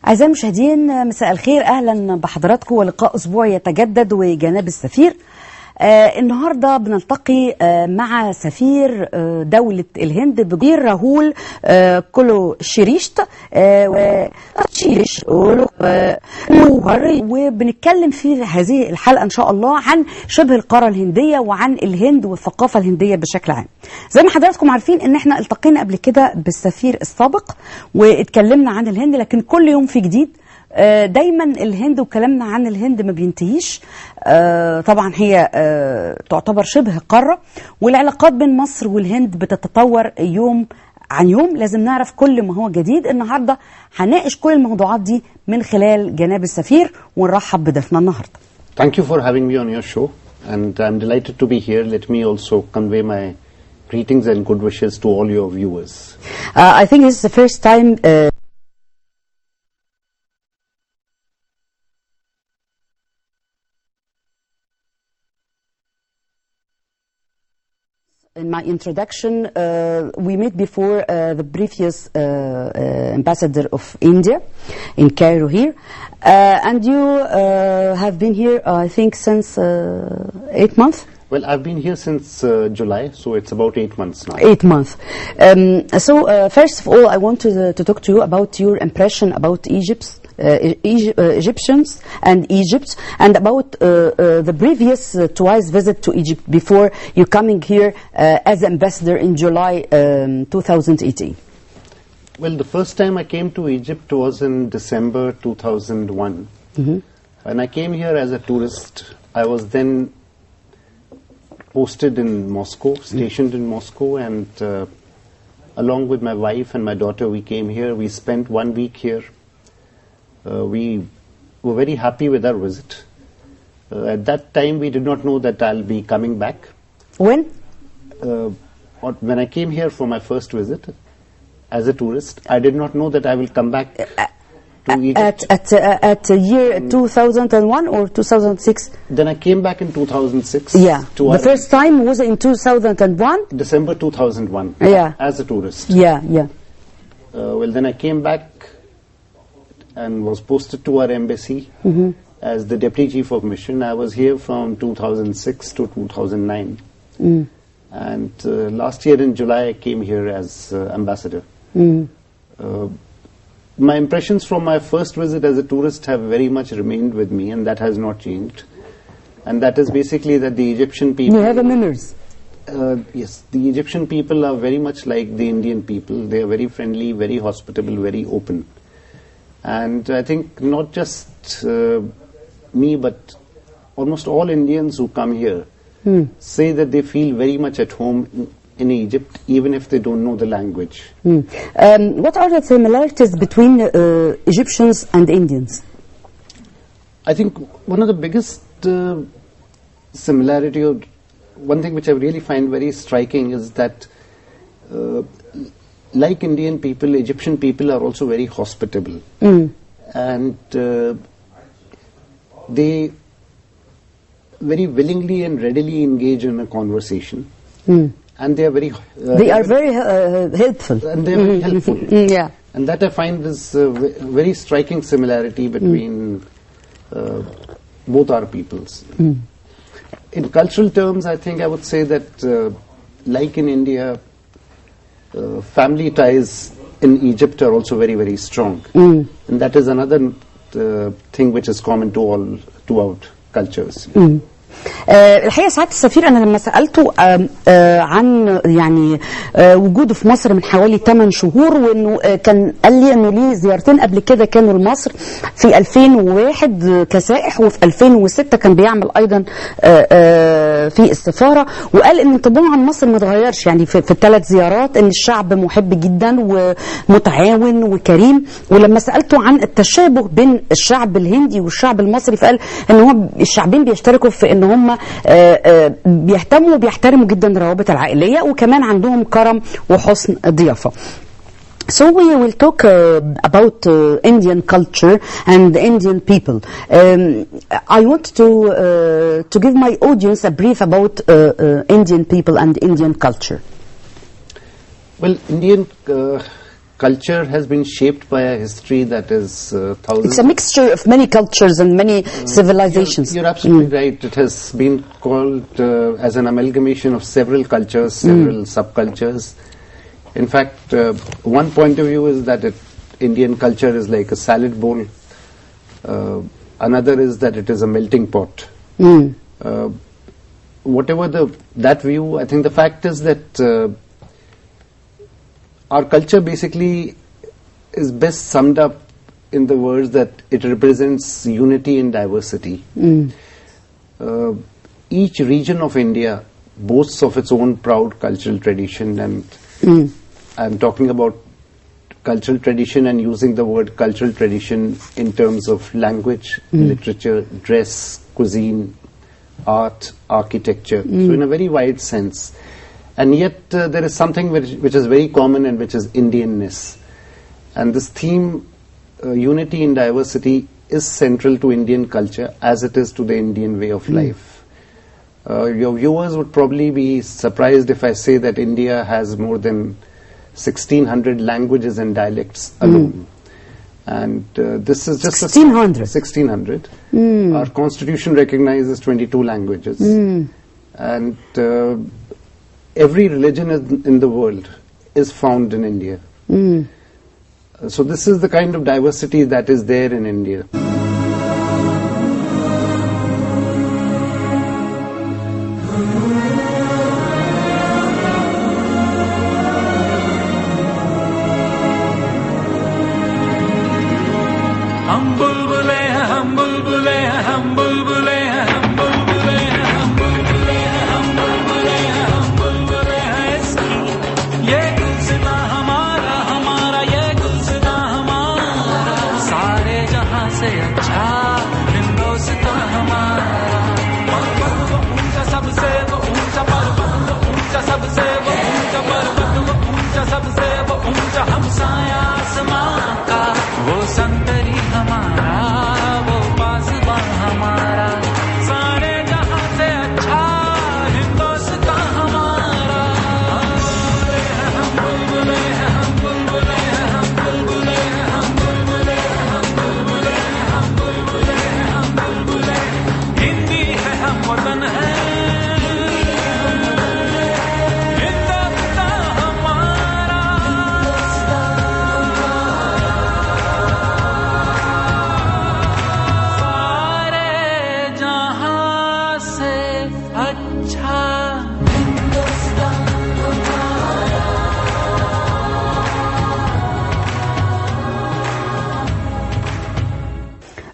أعزائي المشاهدين، مساء الخير، أهلا بحضراتكم ولقاء أسبوعي يتجدد وجناب السفير. النهاردة بنلتقي مع سفير دولة الهند بجير راهول كلو شريشت وشيش وبنتكلم في هذه الحلقة إن شاء الله عن شبه القارة الهندية وعن الهند والثقافة الهندية بشكل عام. زي ما حضراتكم عارفين إن احنا التقينا قبل كده بالسفير السابق واتكلمنا عن الهند، لكن كل يوم في جديد. دايما الهند وكلامنا عن الهند ما بينتهيش. طبعا هي تعتبر شبه قارة، والعلاقات بين مصر والهند بتتطور يوم عن يوم. لازم نعرف كل ما هو جديد. النهاردة هنناقش كل الموضوعات دي من خلال جناب السفير، ونرحب بضيفنا النهاردة. Thank you for having me on your show, and I'm delighted to be here. Let me also convey my greetings and good wishes to all your viewers. I think this is the first time in my introduction, we met before the previous ambassador of India in Cairo here, and you have been here, I think, since 8 months? Well, I've been here since July, so it's about 8 months now. 8 months. So first of all, I want to talk to you about your impression about Egyptians and Egypt, and about the previous twice visit to Egypt before you coming here as ambassador in July 2018. Well, the first time I came to Egypt was in December 2001. Mm-hmm. When I came here as a tourist, I was then posted in Moscow, stationed in Moscow, and along with my wife and my daughter, we came here. We spent 1 week here. We were very happy with our visit. At that time, we did not know that I'll be coming back. When? When I came here for my first visit as a tourist, I did not know that I will come back to Egypt. At year 2001 or 2006? Then I came back in 2006. Yeah. The first time was in 2001? December 2001. Yeah. As a tourist. Yeah, yeah. Well, then I came back and was posted to our embassy as the deputy chief of mission. I was here from 2006 to 2009. And last year in July I came here as ambassador. My impressions from my first visit as a tourist have very much remained with me, and that has not changed. And that is basically that the Egyptian people... You have a memories? Yes, the Egyptian people are very much like the Indian people. They are very friendly, very hospitable, very open. And I think not just me, but almost all Indians who come here say that they feel very much at home in Egypt, even if they don't know the language. What are the similarities between Egyptians and Indians? I think one of the biggest similarity, or one thing which I really find very striking, is that like Indian people, Egyptian people are also very hospitable. And they very willingly and readily engage in a conversation. And they are very... they are very helpful. And they are very helpful. Yeah. And that I find is a very striking similarity between both our peoples. In cultural terms, I think I would say that like in India, family ties in Egypt are also very, very strong. And that is another thing which is common to all throughout cultures. الحقيقة سعادة السفير، أنا لما سألته عن يعني وجوده في مصر من حوالي 8 شهور، وإنه كان قال لي إنه ليه زيارتين قبل كده كانوا لمصر في 2001 كسائح، وفي 2006 كان بيعمل أيضا في السفارة، وقال إن انطباعه عن مصر ما اتغيرش يعني في ال3 زيارات، إن الشعب محب جدا ومتعاون وكريم. ولما سألته عن التشابه بين الشعب الهندي والشعب المصري، فقال إن هو الشعبين بيشتركوا في إن هم بيهتموا وبيحترموا جدا الروابط العائلية، وكمان عندهم كرم وحسن ضيافة. So we will talk about Indian culture and Indian people. I want to give my audience a brief about Indian people and Indian culture. Well, Indian culture has been shaped by a history that is thousands. It's a mixture of many cultures and many civilizations. You're absolutely right. It has been called as an amalgamation of several cultures, several subcultures. In fact, one point of view is that Indian culture is like a salad bowl. Another is that it is a melting pot. Whatever that view, I think the fact is that our culture basically is best summed up in the words that it represents unity in diversity. Each region of India boasts of its own proud cultural tradition, and I'm talking about cultural tradition and using the word cultural tradition in terms of language, literature, dress, cuisine, art, architecture, so in a very wide sense. And yet there is something which is very common, and which is Indianness. And this theme, unity in diversity, is central to Indian culture as it is to the Indian way of life. Your viewers would probably be surprised if I say that India has more than 1,600 languages and dialects alone. And this is just 1,600. 1,600. Our constitution recognizes 22 languages. And every religion in the world is found in India. So this is the kind of diversity that is there in India.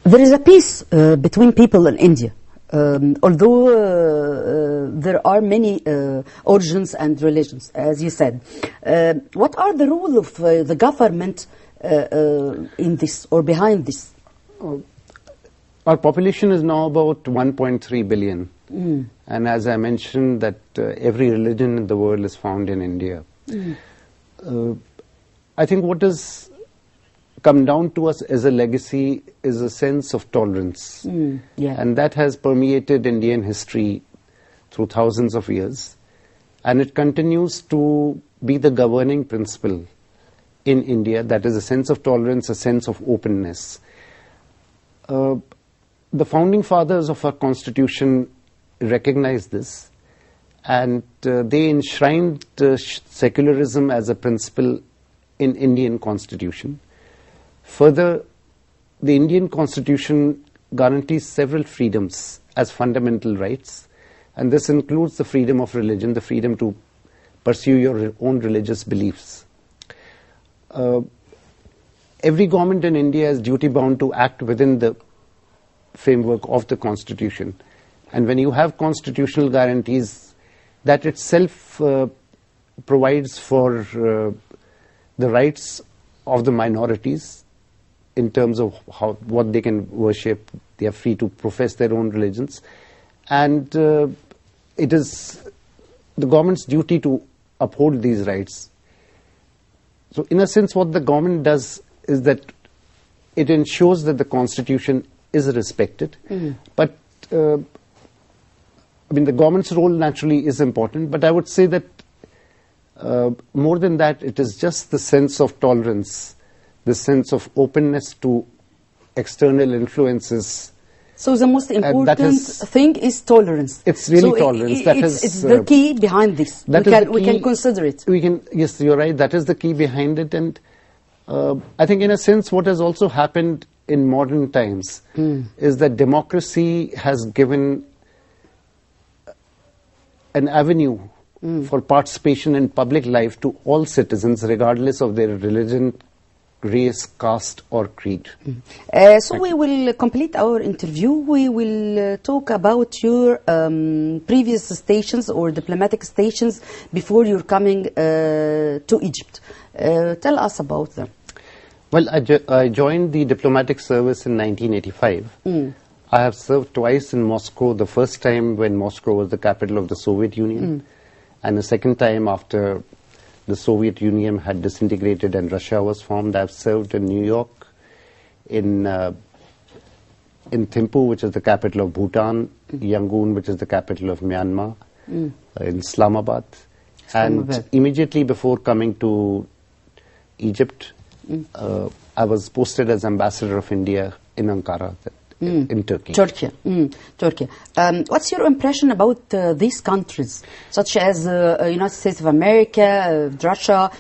There is a peace between people in India, although there are many origins and religions, as you said. What are the role of the government in this or behind this? Our population is now about 1.3 billion. And as I mentioned, that every religion in the world is found in India. I think what has come down to us as a legacy is a sense of tolerance. And that has permeated Indian history through thousands of years. And it continues to be the governing principle in India, that is a sense of tolerance, a sense of openness. The founding fathers of our constitution recognized this, and they enshrined secularism as a principle in Indian constitution. Further, the Indian constitution guarantees several freedoms as fundamental rights, and this includes the freedom of religion, the freedom to pursue your own religious beliefs. Every government in India is duty bound to act within the framework of the constitution, and when you have constitutional guarantees, that itself provides for the rights of the minorities in terms of what they can worship. They are free to profess their own religions, and it is the government's duty to uphold these rights. So in a sense, what the government does is that it ensures that the constitution is respected. But I mean, the government's role naturally is important, but I would say that more than that, it is just the sense of tolerance, the sense of openness to external influences. So the most important thing is tolerance. It's really tolerance. It's the key behind this. We can consider it. Yes, you're right. That is the key behind it. And I think in a sense what has also happened in modern times is that democracy has given an avenue for participation in public life to all citizens, regardless of their religion, race, caste or creed. So we will complete our interview. We will talk about your previous stations or diplomatic stations before you're coming to Egypt. Tell us about them. Well, I joined the diplomatic service in 1985. I have served twice in Moscow, the first time when Moscow was the capital of the Soviet Union, and the second time after the Soviet Union had disintegrated and Russia was formed. I've served in New York, in Thimphu, which is the capital of Bhutan, Yangon, which is the capital of Myanmar, in Islamabad. And immediately before coming to Egypt, I was posted as ambassador of India in Ankara, in Turkey. Turkey. What's your impression about these countries, such as United States of America, Russia,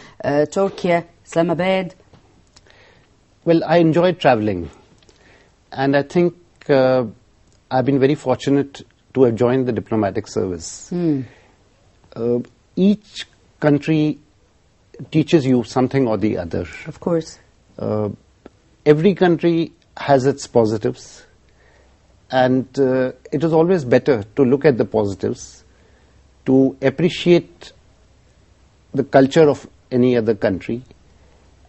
Turkey, Islamabad? Well, I enjoy traveling, and I think I've been very fortunate to have joined the diplomatic service. Each country teaches you something or the other. Of course. Every country has its positives, and it is always better to look at the positives, to appreciate the culture of any other country,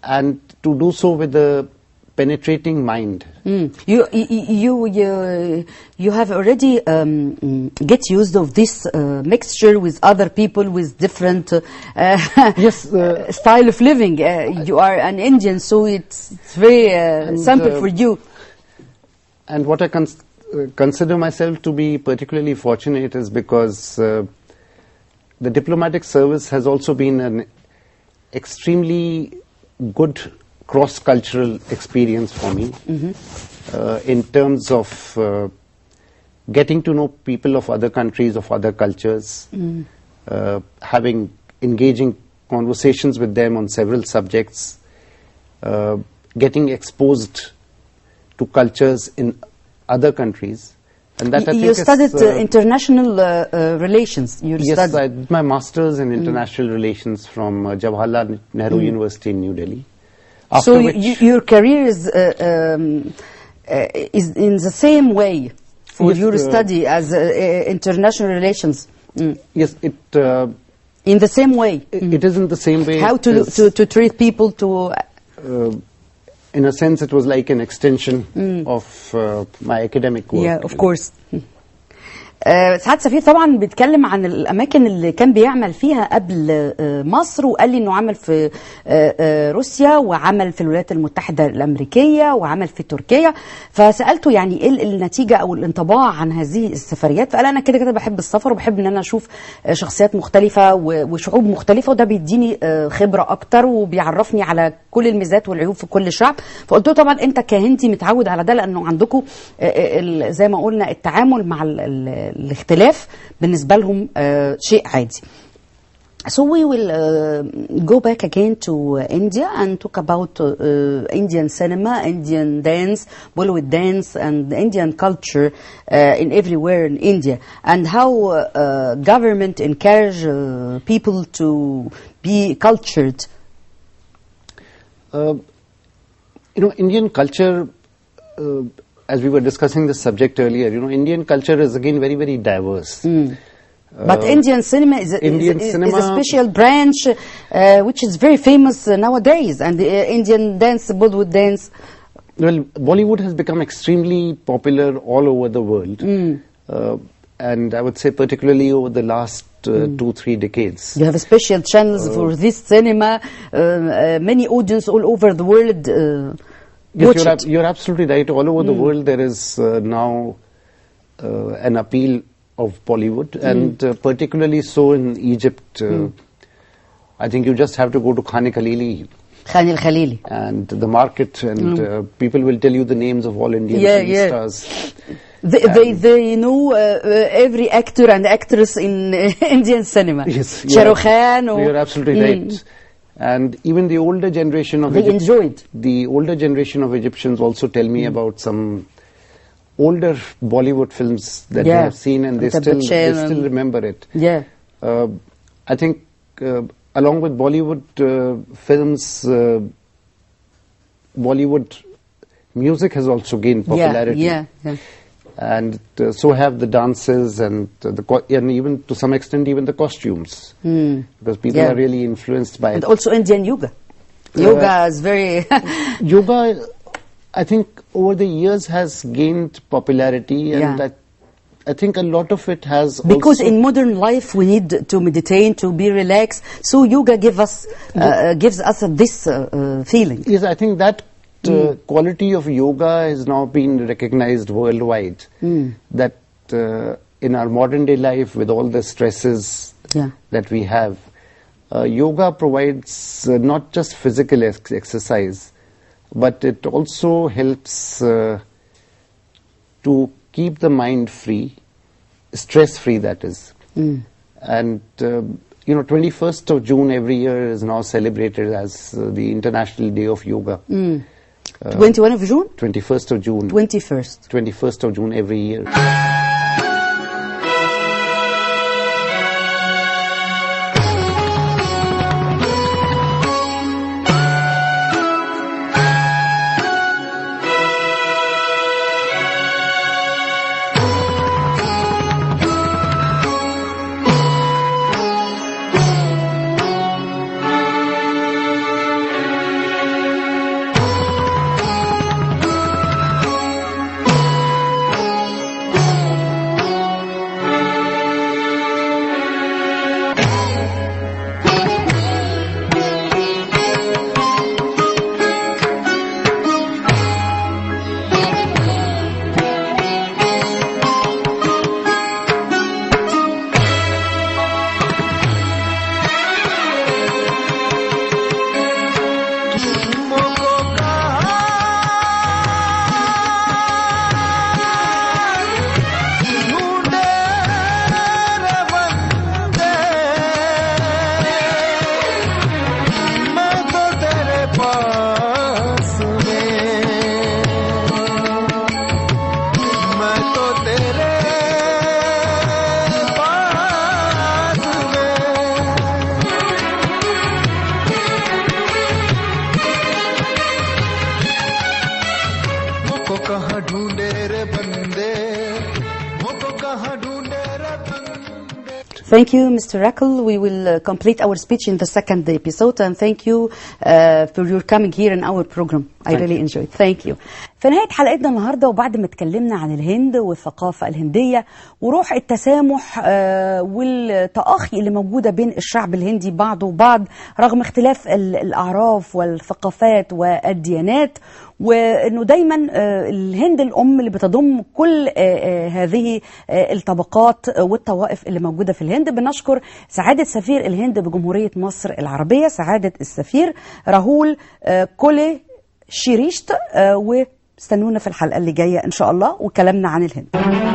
and to do so with a penetrating mind. You have already get used of this mixture with other people with different style of living. You are an Indian, so it's very simple for you. And what I consider myself to be particularly fortunate is because the diplomatic service has also been an extremely good cross-cultural experience for me, in terms of getting to know people of other countries, of other cultures, engaging conversations with them on several subjects, getting exposed to cultures in other countries. And that you studied international relations. Yes, I did my master's in international relations from Jawaharlal Nehru University in New Delhi. So your career is in the same way for your study as international relations. Yes, it in the same way. It is in the same way. How to treat people to. In a sense, it was like an extension of my academic work. Yeah, of course. سعادة السفير طبعا بيتكلم عن الأماكن اللي كان بيعمل فيها قبل مصر، وقال لي إنه عمل في روسيا وعمل في الولايات المتحدة الأمريكية وعمل في تركيا. فسألته يعني إيه النتيجة أو الانطباع عن هذه السفريات، فقال أنا كده بحب السفر وبحب إن أنا أشوف شخصيات مختلفة وشعوب مختلفة، وده بيديني خبرة أكتر وبيعرفني على كل الميزات والعيوب في كل شعب. فقلت له طبعا أنت كهندي متعود على ده، لأنه عندكم زي ما قلنا التعامل مع الاختلاف بالنسبة لهم شيء عادي. So we will go back again to India and talk about Indian cinema, Indian dance, Bollywood dance, and Indian culture in everywhere in India, and how government encourage people to be cultured. Indian culture, as we were discussing this subject earlier, Indian culture is again very, very diverse. But Indian cinema is a special branch which is very famous nowadays, and Indian dance, Bollywood dance. Well, Bollywood has become extremely popular all over the world, and I would say particularly over the last 2-3 decades. You have special channels for this cinema, many audience all over the world. Yes, you're absolutely right. All over the world there is now an appeal of Bollywood, and particularly so in Egypt. I think you just have to go to Khan Khalili. Khan al-Khalili. And the market, and people will tell you the names of all Indian film stars. They know every actor and actress in Indian cinema. Yes, Shah Rukh Khan. You're absolutely right. And even the older generation of the older generation of Egyptians also tell me about some older Bollywood films that they have seen, and they still remember it. Yeah. I think along with Bollywood films, Bollywood music has also gained popularity. Yeah. And so have the dances and and even to some extent even the costumes, because people are really influenced by it. And also Indian yoga. Yoga is very yoga, I think over the years has gained popularity, and I think a lot of it has because in modern life we need to meditate, to be relaxed. So yoga gives us this feeling. Yes, I think that quality of yoga has now been recognized worldwide. That in our modern day life, with all the stresses that we have, yoga provides not just physical exercise, but it also helps to keep the mind free, stress-free, that is. And 21st of June every year is now celebrated as the International Day of Yoga. 21 of June? 21st of June. 21st of June every year. Thank you, Mr. Rackle. We will complete our speech in the second episode, and thank you for your coming here in our program. I really enjoyed. Thank you. في نهاية حلقتنا النهاردة، وبعد ما اتكلمنا عن الهند والثقافة الهندية وروح التسامح والتآخي اللي موجودة بين الشعب الهندي بعضه وبعض رغم اختلاف الأعراف والثقافات والديانات، وانه دايما الهند الام اللي بتضم كل هذه الطبقات والطوائف اللي موجوده في الهند. بنشكر سعاده سفير الهند بجمهوريه مصر العربيه، سعاده السفير راهول كولي شيريشت، واستنونا في الحلقه اللي جايه ان شاء الله وكلامنا عن الهند.